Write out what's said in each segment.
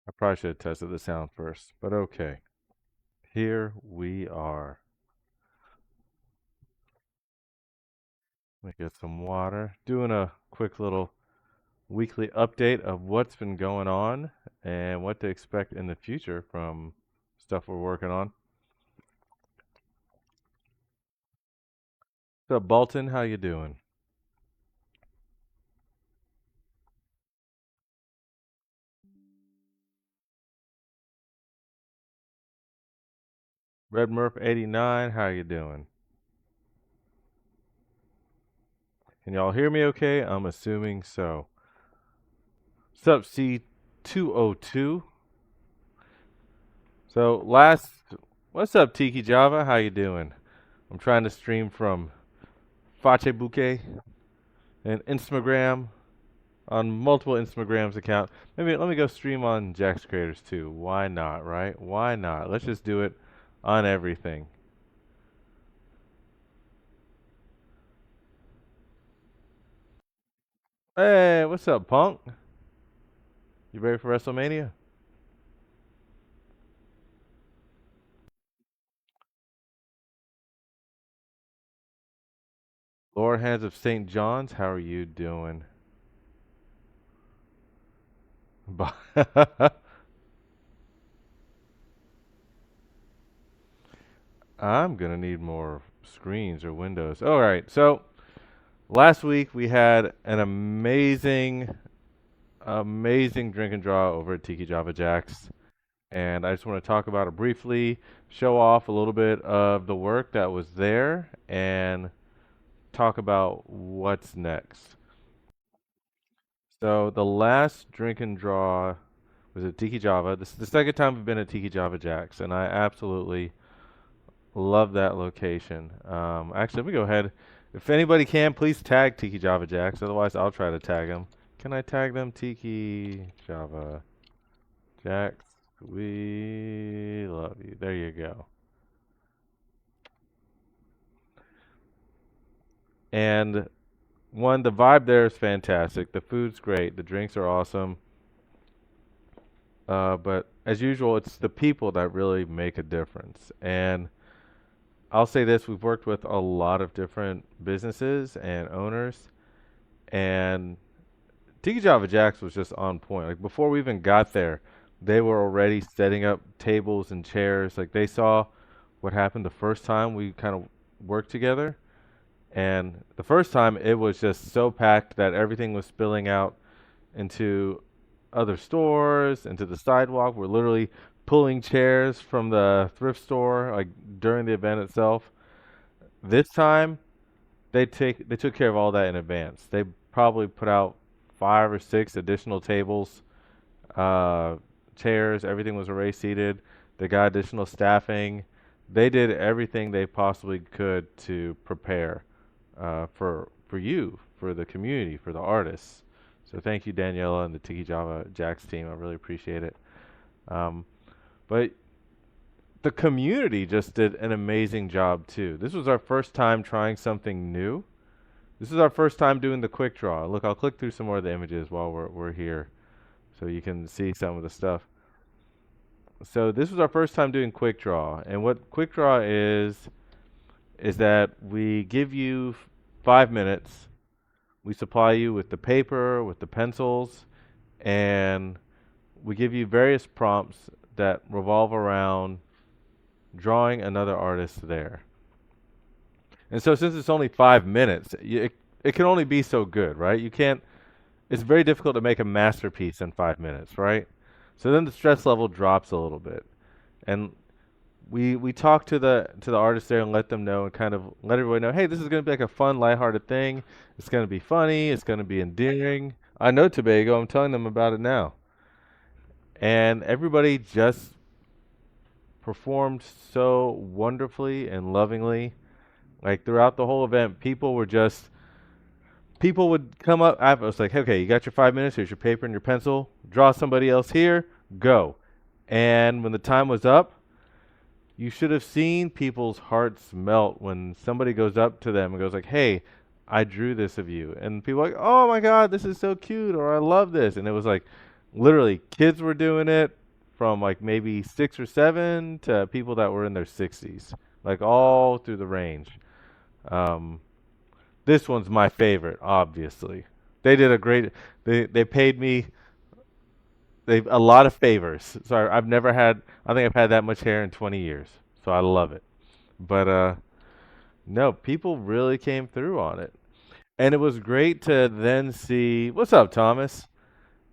I probably should have tested the sound first, but okay. Here we are. Let me get some water. Doing a quick little weekly update of what's been going on and what to expect in the future from stuff we're working on. So, Bolton, how you doing? Red Murph 89, how you doing? Can y'all hear me okay? I'm assuming so. What's up, C202? So, what's up, Tiki Java? How you doing? I'm trying to stream from Facebook and Instagram on multiple Instagrams account. Maybe let me go stream on Jax Creators too. Why not, right? Why not? Let's just do it on everything. Hey, what's up, Punk? You ready for WrestleMania? Lower Hands of St. John's, how are you doing? I'm gonna need more screens or windows. All right, so last week we had an amazing drink and draw over at Tiki Java Jax. And I just want to talk about it briefly, show off a little bit of the work that was there, and talk about what's next. So the last drink and draw was at Tiki Java. This is the second time we've been at Tiki Java Jax, and I absolutely love that location. Actually, let me go ahead. If anybody can, please tag Tiki Java Jax. Otherwise, I'll try to tag them. Can I tag them? Tiki Java Jax, we love you. There you go. And the vibe there is fantastic. The food's great. The drinks are awesome. But as usual, it's the people that really make a difference. And I'll say this: we've worked with a lot of different businesses and owners, and Tiki Java Jax was just on point. Like before we even got there, they were already setting up tables and chairs. Like they saw what happened the first time we kind of worked together. And the first time it was just so packed that everything was spilling out into other stores, into the sidewalk. We're literally pulling chairs from the thrift store like during the event itself. This time they took care of all that in advance. They probably put out 5 or 6 additional tables, uh, chairs. Everything was already seated. They got additional staffing. They did everything they possibly could to prepare for you, for the community, for the artists. So thank you, Daniela and the Tiki Java Jax team. I really appreciate it. Um, but the community just did an amazing job too. This was our first time trying something new. This is our first time doing the quick draw. Look, I'll click through some more of the images while we're here, so you can see some of the stuff. So this was our first time doing quick draw, and what quick draw is that we give you 5 minutes. We supply you with the paper, with the pencils, and we give you various prompts that revolve around drawing another artist there. And so since it's only 5 minutes, it can only be so good, right? You can't, it's very difficult to make a masterpiece in 5 minutes, right? So then the stress level drops a little bit. And we talk to the artists there and let them know and kind of let everybody know, hey, this is going to be like a fun, lighthearted thing. It's going to be funny. It's going to be endearing. I know Tobago. I'm telling them about it now. And everybody just performed so wonderfully and lovingly. Like throughout the whole event, people would come up. I was like, okay, you got your 5 minutes. Here's your paper and your pencil. Draw somebody else here. Go. And when the time was up, you should have seen people's hearts melt when somebody goes up to them and goes like, "Hey, I drew this of you." And people are like, "Oh my God, this is so cute," or "I love this." And it was like Literally, kids were doing it from like maybe 6 or 7 to people that were in their 60s, like all through the range. Um, this one's my favorite, obviously. They did a great. They paid me they a lot of favors. So I've never had. I think I've had that much hair in 20 years. So I love it. But no, people really came through on it, and it was great to then see. What's up, Thomas?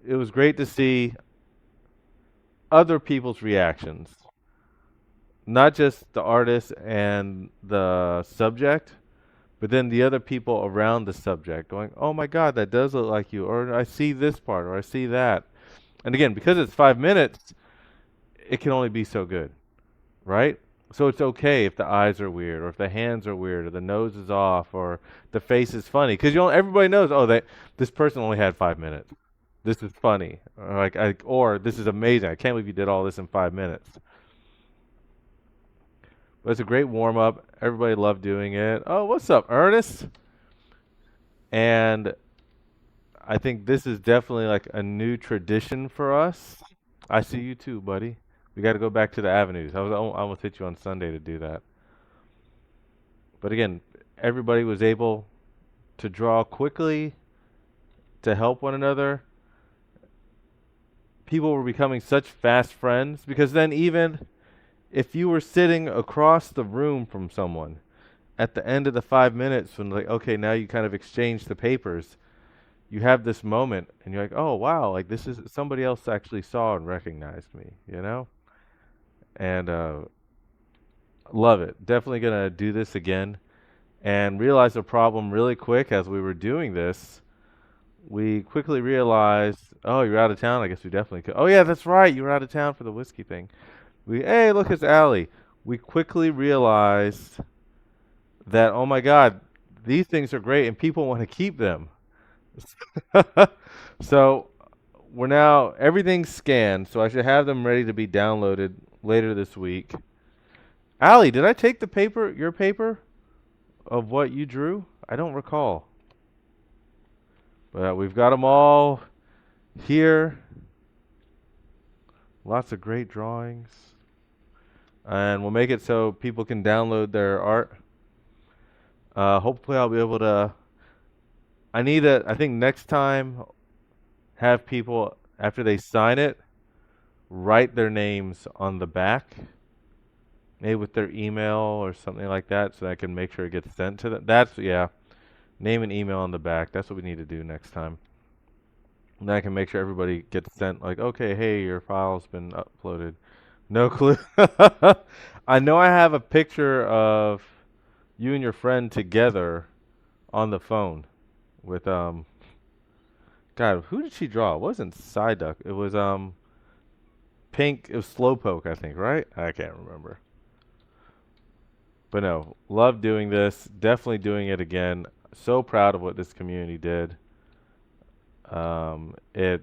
It was great to see other people's reactions, not just the artist and the subject, but then the other people around the subject going, "Oh my God, that does look like you," or "I see this part," or "I see that." And again, because it's 5 minutes, it can only be so good, right? So it's okay if the eyes are weird, or if the hands are weird, or the nose is off, or the face is funny, because everybody knows, oh, that this person only had 5 minutes. This is funny, or this is amazing. I can't believe you did all this in 5 minutes. But it's a great warm up. Everybody loved doing it. Oh, what's up, Ernest? And I think this is definitely like a new tradition for us. I see you too, buddy. We got to go back to the avenues. I almost hit you on Sunday to do that. But again, everybody was able to draw quickly to help one another. People were becoming such fast friends because then even if you were sitting across the room from someone at the end of the 5 minutes when like okay now you kind of exchange the papers, you have this moment and you're like, oh wow, like this is somebody else actually saw and recognized me, and love it. Definitely gonna do this again and realize the problem really quick as we were doing this. We quickly realized, oh, you're out of town. I guess we definitely could. Oh yeah, that's right. You were out of town for the whiskey thing. Hey, look, it's Allie. We quickly realized that, oh my God, these things are great and people want to keep them. So we're now everything's scanned, so I should have them ready to be downloaded later this week. Allie, did I take your paper of what you drew? I don't recall. But we've got them all here. Lots of great drawings. And we'll make it so people can download their art. Hopefully I'll be able to I think next time have people after they sign it write their names on the back, maybe with their email or something like that, so I can make sure it gets sent to them. That's yeah, name and email on the back. That's what we need to do next time. And then I can make sure everybody gets sent like, okay, hey, your file's been uploaded. No clue. I know I have a picture of you and your friend together on the phone with God, who did she draw? It wasn't Psyduck. It was Pink. It was Slowpoke, I think, right? I can't remember. But no, love doing this. Definitely doing it again. So proud of what this community did. It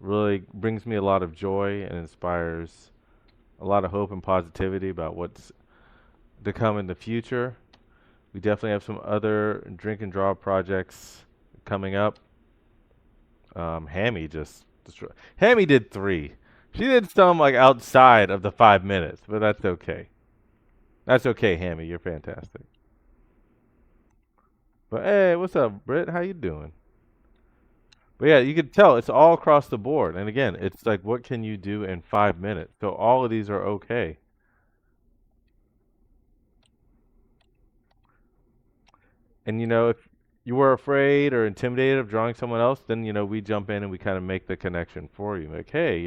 really brings me a lot of joy and inspires a lot of hope and positivity about what's to come in the future. We definitely have some other drink and draw projects coming up. Hammy just destroyed. Hammy did 3. She did some like outside of the 5 minutes, but that's okay. That's okay, Hammy. You're fantastic. But hey, what's up, Britt? How you doing? But yeah, you can tell it's all across the board. And again, it's like, what can you do in 5 minutes? So all of these are okay. And if you were afraid or intimidated of drawing someone else, then we jump in and we kind of make the connection for you. Like, hey,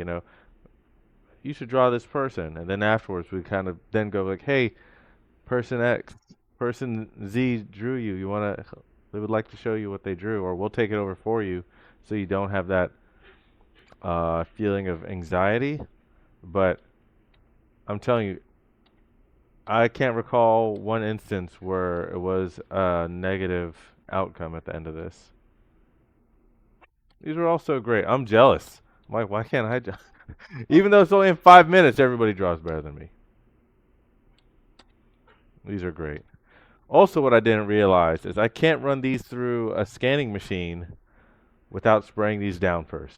you should draw this person. And then afterwards, we kind of then go like, hey, person X, person Z drew you. They would like to show you what they drew, or we'll take it over for you, so you don't have that feeling of anxiety. But I'm telling you, I can't recall one instance where it was a negative outcome at the end of this. These are all so great. I'm jealous. I'm like, why can't I? Even though it's only in 5 minutes, everybody draws better than me. These are great. Also, what I didn't realize is I can't run these through a scanning machine without spraying these down first.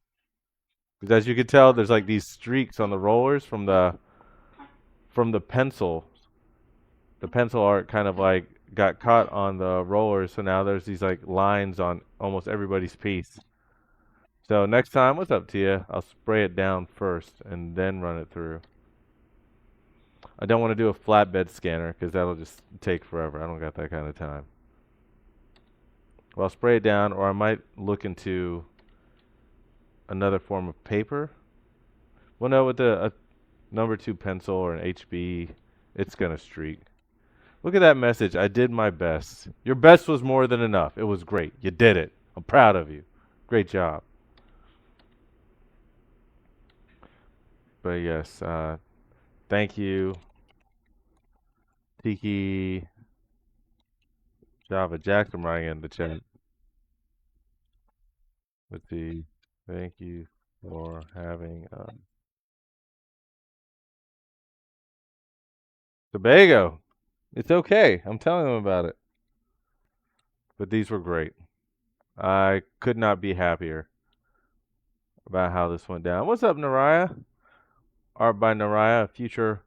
Because as you can tell, there's like these streaks on the rollers from the pencil. The pencil art kind of like got caught on the rollers, so now there's these like lines on almost everybody's piece. So next time, what's up, Tia? I'll spray it down first and then run it through. I don't want to do a flatbed scanner because that'll just take forever. I don't got that kind of time. Well, I'll spray it down, or I might look into another form of paper. Well, no, with a number two pencil or an HB, it's gonna streak. Look at that message. I did my best. Your best was more than enough. It was great. You did it. I'm proud of you. Great job. But yes, thank you, Tiki Java Jax. I'm writing in the chat. Let's see. Thank you for having Tobago. It's okay. I'm telling them about it. But these were great. I could not be happier about how this went down. What's up, Naraya? Art by Naraya, a future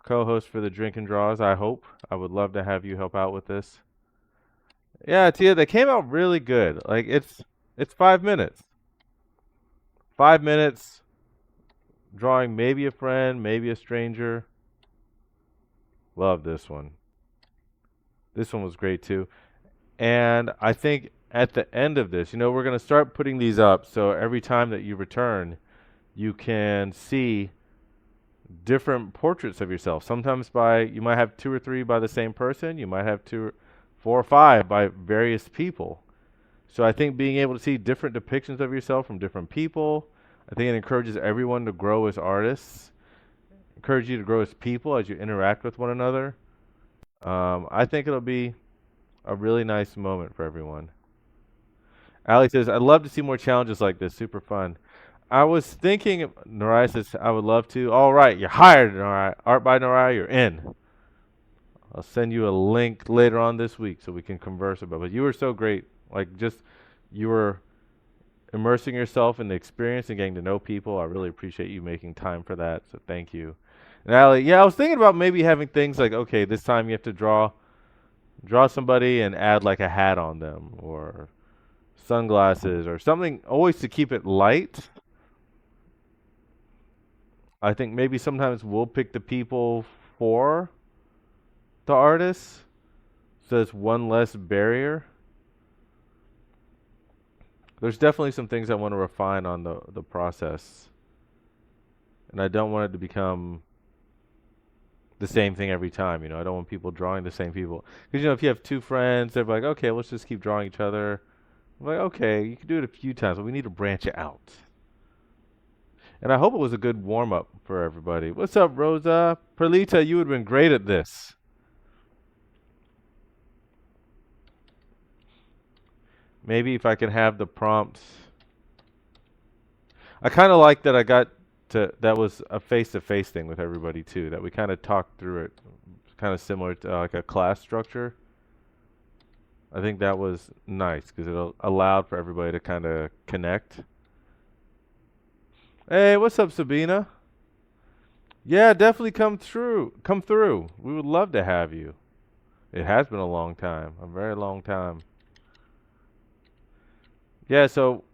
co-host for the Drink and Draws, I hope. I would love to have you help out with this. Yeah, Tia, they came out really good. Like it's 5 minutes. 5 minutes drawing maybe a friend, maybe a stranger. Love this one. This one was great too. And I think at the end of this, we're going to start putting these up so every time that you return, you can see different portraits of yourself. Sometimes you might have two or three by the same person, you might have two, four or five by various people. So I think being able to see different depictions of yourself from different people, I think it encourages everyone to grow as artists, encourage you to grow as people as you interact with one another. I think it'll be a really nice moment for everyone. Ali says, I'd love to see more challenges like this. Super fun. I was thinking, Noraya says, I would love to. All right, you're hired, Noraya. Art by Noraya, you're in. I'll send you a link later on this week so we can converse about it. But you were so great. Like, you were immersing yourself in the experience and getting to know people. I really appreciate you making time for that. So thank you. And Ali, yeah, I was thinking about maybe having things like, okay, this time you have to draw somebody and add like a hat on them or sunglasses or something, always to keep it light. I think maybe sometimes we'll pick the people for the artists, so it's one less barrier. There's definitely some things I want to refine on the process, and I don't want it to become the same thing every time. I don't want people drawing the same people. Because if you have two friends, they're like, okay, let's just keep drawing each other. I'm like, okay, you can do it a few times, but we need to branch it out. And I hope it was a good warm up for everybody. What's up, Rosa? Perlita, you would have been great at this. Maybe if I can have the prompts. I kind of like that that was a face-to-face thing with everybody too, that we kind of talked through it, kind of similar to like a class structure. I think that was nice because it allowed for everybody to kind of connect. Hey, what's up, Sabina? Yeah, definitely come through. Come through. We would love to have you. It has been a long time, a very long time. Yeah, so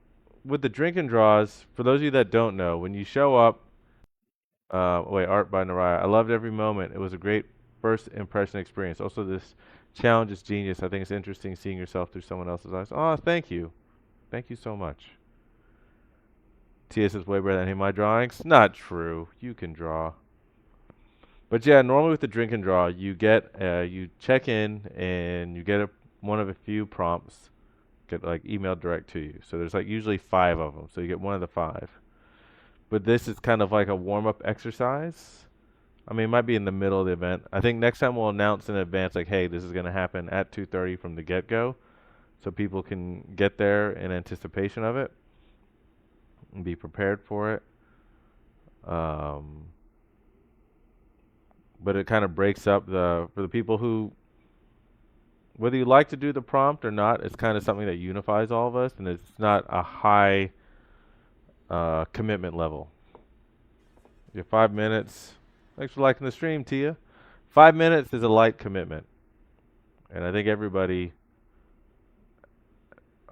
with the drink and draws, for those of you that don't know, when you show up, wait, art by Naraya. I loved every moment. It was a great first impression experience. Also, this challenge is genius. I think it's interesting seeing yourself through someone else's eyes. Oh, thank you. Thank you so much. TS is way better than any of my drawings. Not true. You can draw. But yeah, normally with the drink and draw, you check in and you get one of a few prompts get like emailed direct to you. So there's like usually 5 of them. So you get one of the 5. But this is kind of like a warm-up exercise. I mean, it might be in the middle of the event. I think next time we'll announce in advance, like, hey, this is going to happen at 2:30 from the get-go, so people can get there in anticipation of it and be prepared for it. Um, but it kind of breaks up for the people who, whether you like to do the prompt or not, it's kind of something that unifies all of us, and it's not a high commitment level. Your 5 minutes. Thanks for liking the stream, Tia. 5 minutes is a light commitment, and I think everybody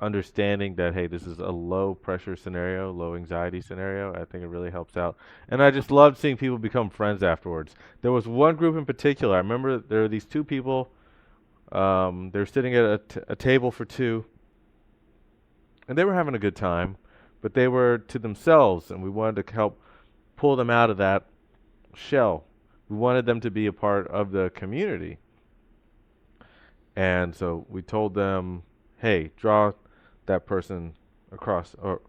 understanding that hey, this is a low pressure scenario, low anxiety scenario. I think it really helps out, and I just loved seeing people become friends afterwards. There was one group in particular. I remember there were these two people. They were sitting at a table for two, and they were having a good time, but they were to themselves, and we wanted to help pull them out of that shell. We wanted them to be a part of the community. And so we told them, hey, draw that person across, or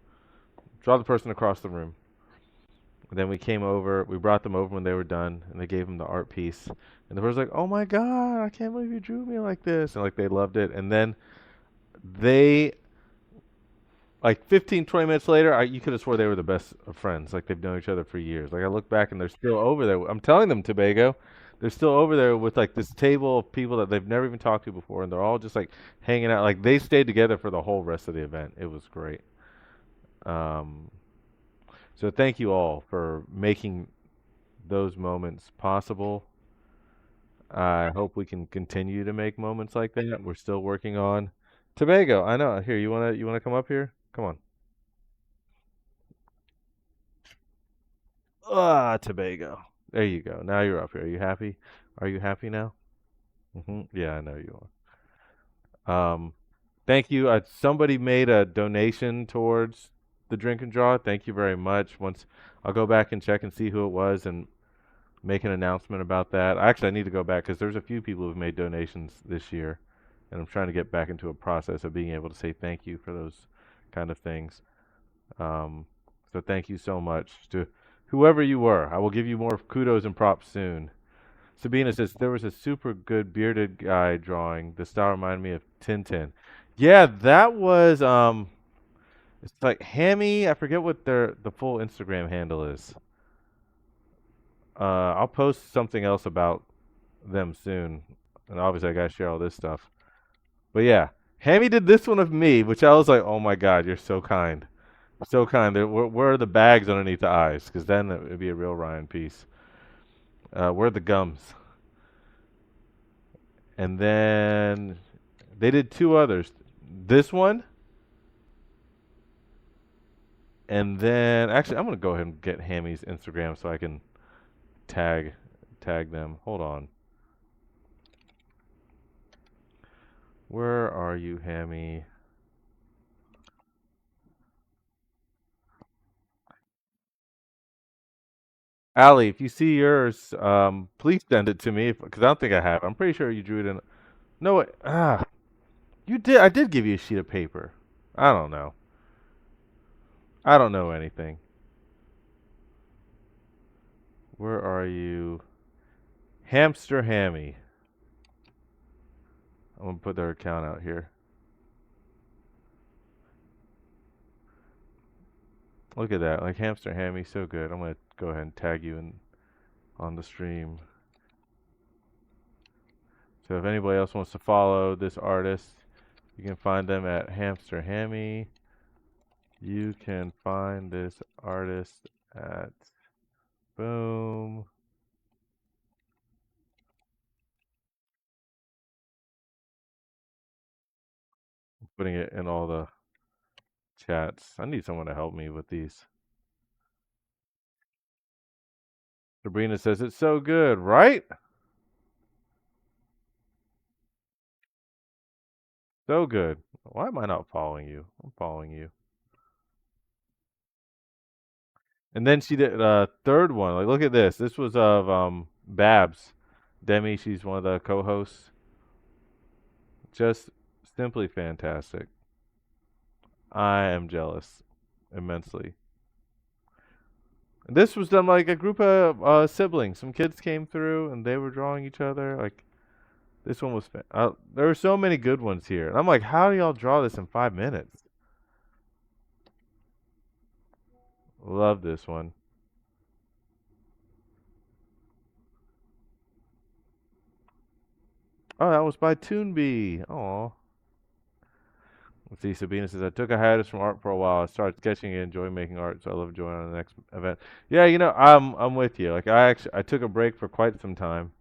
draw the person across the room. And then we came over, we brought them over when they were done, and they gave them the art piece. And the person's like, oh my God, I can't believe you drew me like this. And like they loved it. And then they, like 15, 20 minutes later, you could have swore they were the best of friends. Like they've known each other for years. Like I look back and they're still over there. I'm telling them, Tobago, they're still over there with like this table of people that they've never even talked to before, and they're all just like hanging out. Like they stayed together for the whole rest of the event. It was great. Um, so thank you all for making those moments possible. I hope we can continue to make moments like that. We're still working on Tobago. I know. Here, you wanna come up here? Come on. Ah, Tobago. There you go. Now you're up here. Are you happy? Are you happy now? Yeah, I know you are. Thank you. Somebody made a donation towards the drink and draw. Thank you very much. Once I'll go back and check and see who it was and make an announcement about that. Actually, I need to go back because there's a few people who've made donations this year, and I'm trying to get back into a process of being able to say thank you for those kind of things. Um, so thank you so much to whoever you were. I will give you more kudos and props soon. Sabina says there was a super good bearded guy drawing. The style reminded me of Tintin. Yeah, that was it's like Hammy. I forget what the full Instagram handle is. I'll post something else about them soon, and obviously I gotta share all this stuff. But yeah, Hammy did this one of me, which I was like, oh my god, you're so kind, so kind. Where are the bags underneath the eyes? Because then it would be a real Ryan piece. Where are the gums? And then they did two others. This one, and then actually, I'm gonna go ahead and get Hammy's Instagram so I can tag tag them. Hold on. Where are you, Hammy? Allie, if you see yours, please send it to me because I don't think I have. I'm pretty sure you drew it in. No, you did. I did give you a sheet of paper. I don't know. I don't know anything. Where are you, Hamster Hammy? I'm gonna put their account out here. Look at that, like Hamster Hammy, so good. I'm gonna go ahead and tag you in on the stream. So if anybody else wants to follow this artist, you can find them at Hamster Hammy. You can find this artist at boom. Putting it in all the chats. I need someone to help me with these. Sabrina says it's so good, right? So good. Why am I not following you? I'm following you. And then she did a third one. Like, look at this. This was of Babs, Demi. She's one of the co-hosts. Just simply fantastic. I am jealous immensely. And this was done like a group of siblings. Some kids came through and they were drawing each other. Like this one was. There were so many good ones here, and I'm like, how do y'all draw this in 5 minutes? Love this one. Oh, that was by Toonbee. Oh, Let's see. Sabina says, I took a hiatus from art for a while. I started sketching and enjoy making art, so I love joining on the next event. Yeah, I'm with you. Like I took a break for quite some time,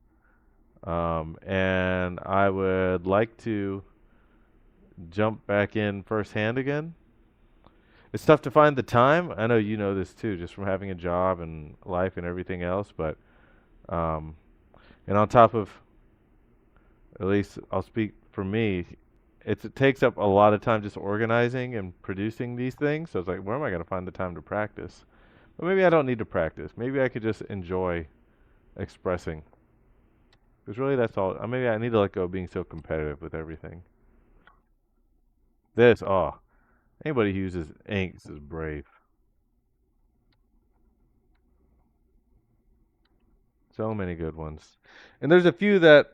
and I would like to jump back in firsthand again. It's tough to find the time. I know you know this too, just from having a job and life and everything else. But um, and on top of, at least I'll speak for me, it takes up a lot of time just organizing and producing these things. So it's like, where am I going to find the time to practice? But maybe I don't need to practice. Maybe I could just enjoy expressing. Because really, that's all. Maybe I need to let go of being so competitive with everything. Anybody who uses inks is brave. So many good ones. And there's a few that,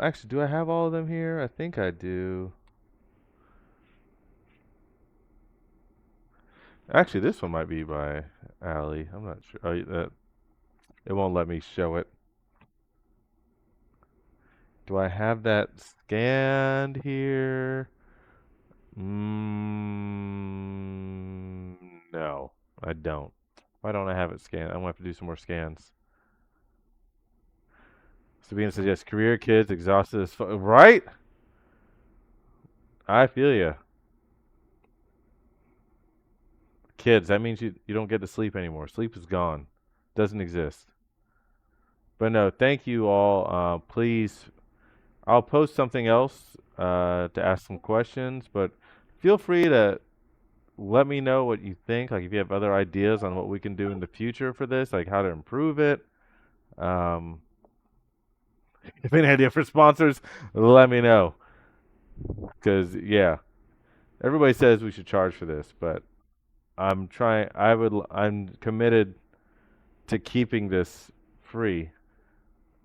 actually, do I have all of them here? I think I do. Actually, this one might be by Allie. I'm not sure. It won't let me show it. Do I have that scanned here? No, I don't. Why don't I have it scanned? I'm gonna have to do some more scans. Sabina says yes. Career kids exhausted as fuck. Right? I feel you. Kids. That means you don't get to sleep anymore. Sleep is gone. Doesn't exist. But no, thank you all. Please, I'll post something else to ask some questions. But feel free to let me know what you think. Like if you have other ideas on what we can do in the future for this, like how to improve it. Um, if any idea for sponsors, let me know. Because yeah, everybody says we should charge for this, but I'm trying. I'm committed to keeping this free.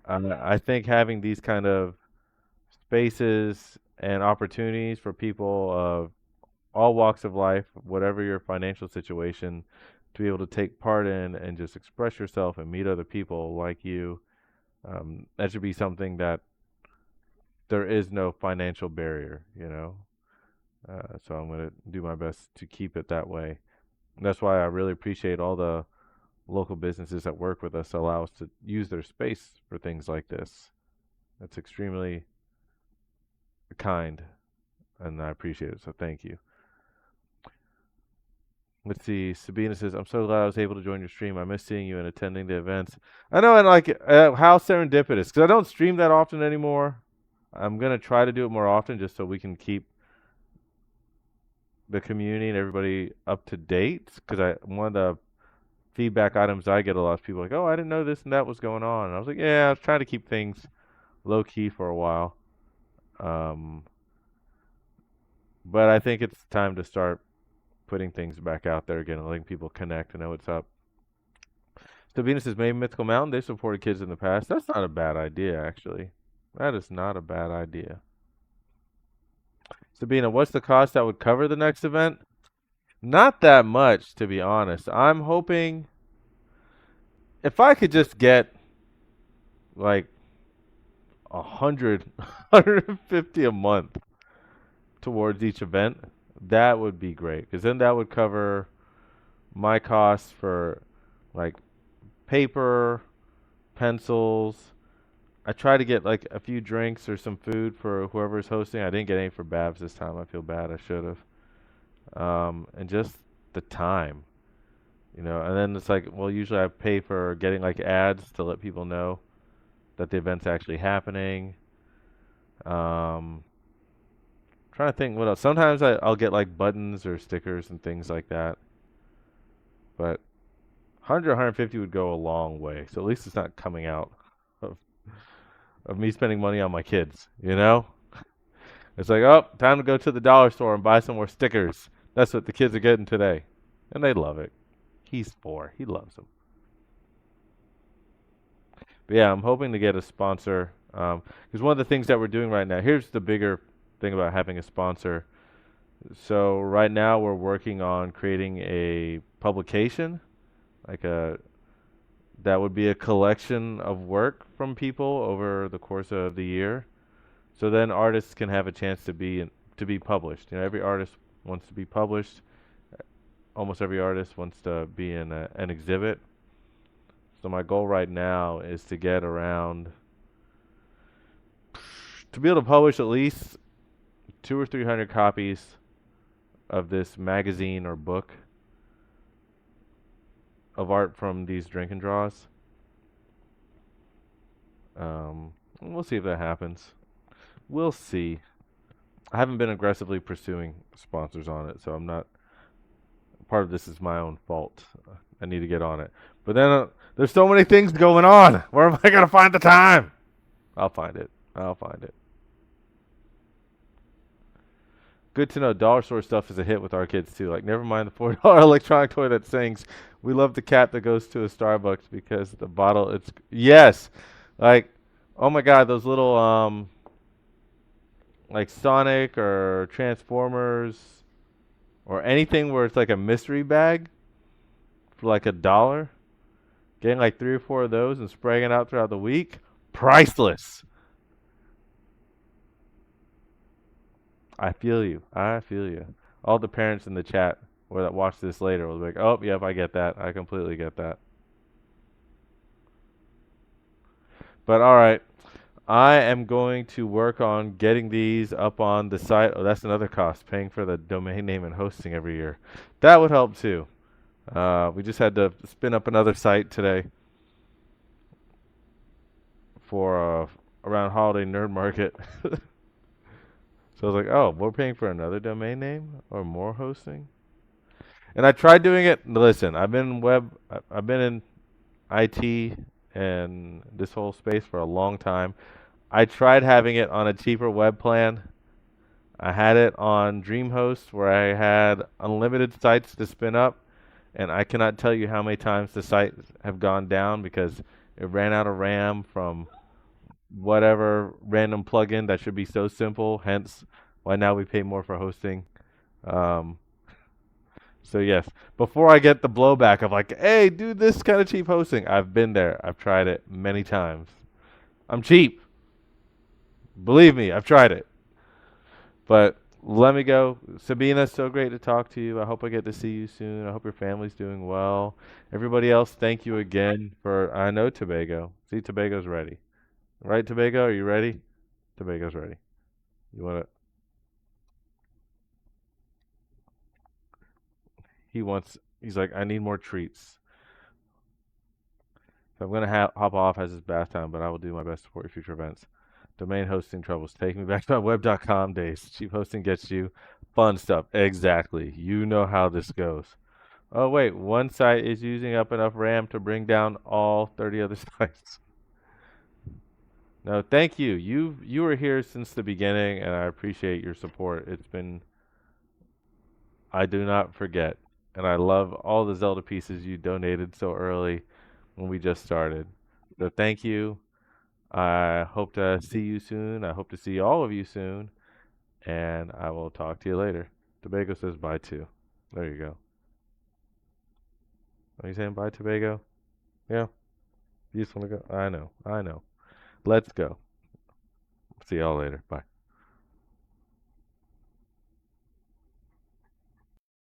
I think having these kind of spaces and opportunities for people of all walks of life, whatever your financial situation, to be able to take part in and just express yourself and meet other people like you. That should be something that there is no financial barrier, you know. So I'm going to do my best to keep it that way. And that's why I really appreciate all the local businesses that work with us to allow us to use their space for things like this. That's extremely kind, and I appreciate it. So thank you. Let's see. Sabina says, "I'm so glad I was able to join your stream. I miss seeing you and attending the events. I know, and like how serendipitous, because I don't stream that often anymore. I'm gonna try to do it more often, just so we can keep the community and everybody up to date. Because one of the feedback items I get a lot of people like, oh, I didn't know this and that was going on. And I was like, yeah, I was trying to keep things low key for a while. Um, but I think it's time to start putting things back out there again and letting people connect and know what's up. So Venus says, maybe Mythical Mountain, they supported kids in the past. That's not a bad idea, actually. That is not a bad idea. Sabina, what's the cost that would cover the next event? Not that much, to be honest. I'm hoping if I could just get like 100, 150 a month towards each event, that would be great. Because then that would cover my costs for like paper, pencils. I try to get like a few drinks or some food for whoever's hosting. I didn't get any for Babs this time. I feel bad. I should have. And just the time, And then it's like, well, usually I pay for getting like ads to let people know that the event's actually happening. Um, Trying to think what else. Sometimes I'll get like buttons or stickers and things like that. But 100, 150 would go a long way. So at least it's not coming out of, of me spending money on my kids, you know? It's like, oh, time to go to the dollar store and buy some more stickers. That's what the kids are getting today. And they love it. He's 4. He loves them. But yeah, I'm hoping to get a sponsor. Because one of the things that we're doing right now, here's the bigger thing about having a sponsor. So right now we're working on creating a publication, like a that would be a collection of work from people over the course of the year. So then artists can have a chance to to be published. You know, every artist wants to be published. Almost every artist wants to be in an exhibit. So my goal right now is to get around to be able to publish at least 2 or 300 copies of this magazine or book of art from these drink and draws. We'll see if that happens. We'll see. I haven't been aggressively pursuing sponsors on it, so I'm not. Part of this is my own fault. I need to get on it. But then there's so many things going on. Where am I gonna find the time? I'll find it. I'll find it. Good to know dollar store stuff is a hit with our kids too. Like, never mind the $4 electronic toy that sings. We love the cat that goes to a Starbucks because the bottle. It's yes, like, oh my God, those little like Sonic or Transformers or anything where it's like a mystery bag for like $1. Getting like 3 or 4 of those and spraying it out throughout the week. Priceless. I feel you. I feel you. All the parents in the chat or that watch this later will be like, oh, yep, I get that. I completely get that. But all right, I am going to work on getting these up on the site. Oh, that's another cost, paying for the domain name and hosting every year. That would help too. We just had to spin up another site today for around Holiday Nerd Market. So I was like, oh, we're paying for another domain name or more hosting? And I tried doing it. Listen, I've been in IT and this whole space for a long time. I tried having it on a cheaper web plan. I had it on DreamHost where I had unlimited sites to spin up, and I cannot tell you how many times the sites have gone down because it ran out of RAM from whatever random plugin that should be so simple. Hence, why now we pay more for hosting. Um, so yes, before I get the blowback of like, hey, do this kind of cheap hosting, I've been there. I've tried it many times. I'm cheap. Believe me, I've tried it. But let me go. Sabina, so great to talk to you. I hope I get to see you soon. I hope your family's doing well. Everybody else, thank you again for. I know Tobago. See, Tobago's ready. Right, Tobago? Are you ready? Tobago's ready. You want to? He wants. He's like, I need more treats. So I'm gonna hop off as his bath time, but I will do my best to support your future events. Domain hosting troubles. Take me back to my web.com days. Cheap hosting gets you fun stuff. Exactly. You know how this goes. Oh wait, one site is using up enough RAM to bring down all 30 other sites. No, thank you. You were here since the beginning, and I appreciate your support. It's been I do not forget, and I love all the Zelda pieces you donated so early when we just started. So thank you. I hope to see you soon. I hope to see all of you soon, and I will talk to you later. Tobago says bye too. There you go. Are you saying bye, Tobago? Yeah. You just want to go? I know. I know. Let's go. See y'all later. Bye.